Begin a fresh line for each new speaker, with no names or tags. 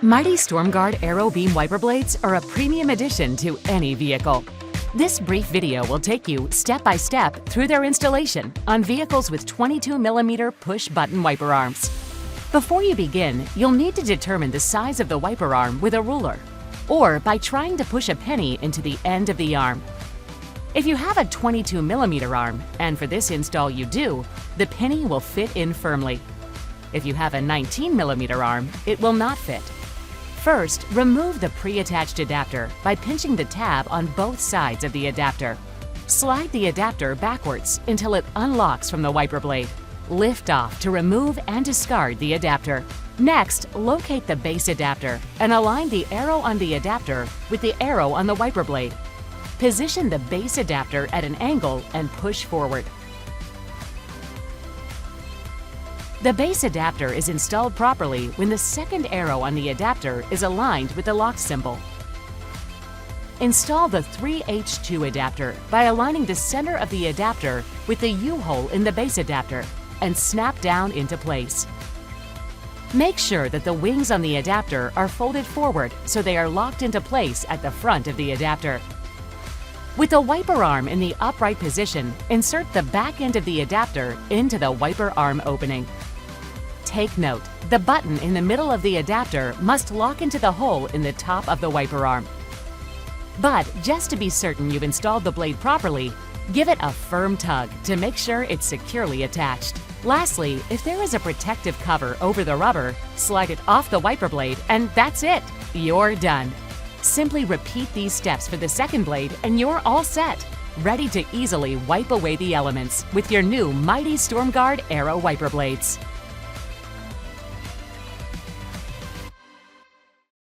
Mighty StormGuard AERO Beam Wiper Blades are a premium addition to any vehicle. This brief video will take you step by step through their installation on vehicles with 22mm push-button wiper arms. Before you begin, you'll need to determine the size of the wiper arm with a ruler, or by trying to push a penny into the end of the arm. If you have a 22mm arm, and for this install you do, the penny will fit in firmly. If you have a 19mm arm, it will not fit. First, remove the pre-attached adapter by pinching the tab on both sides of the adapter. Slide the adapter backwards until it unlocks from the wiper blade. Lift off to remove and discard the adapter. Next, locate the base adapter and align the arrow on the adapter with the arrow on the wiper blade. Position the base adapter at an angle and push forward. The base adapter is installed properly when the second arrow on the adapter is aligned with the lock symbol. Install the 3H2 adapter by aligning the center of the adapter with the U-hole in the base adapter and snap down into place. Make sure that the wings on the adapter are folded forward so they are locked into place at the front of the adapter. With the wiper arm in the upright position, insert the back end of the adapter into the wiper arm opening. Take note, the button in the middle of the adapter must lock into the hole in the top of the wiper arm. But just to be certain you've installed the blade properly, give it a firm tug to make sure it's securely attached. Lastly, if there is a protective cover over the rubber, slide it off the wiper blade and that's it! You're done! Simply repeat these steps for the second blade and you're all set, ready to easily wipe away the elements with your new Mighty StormGuard AERO wiper blades.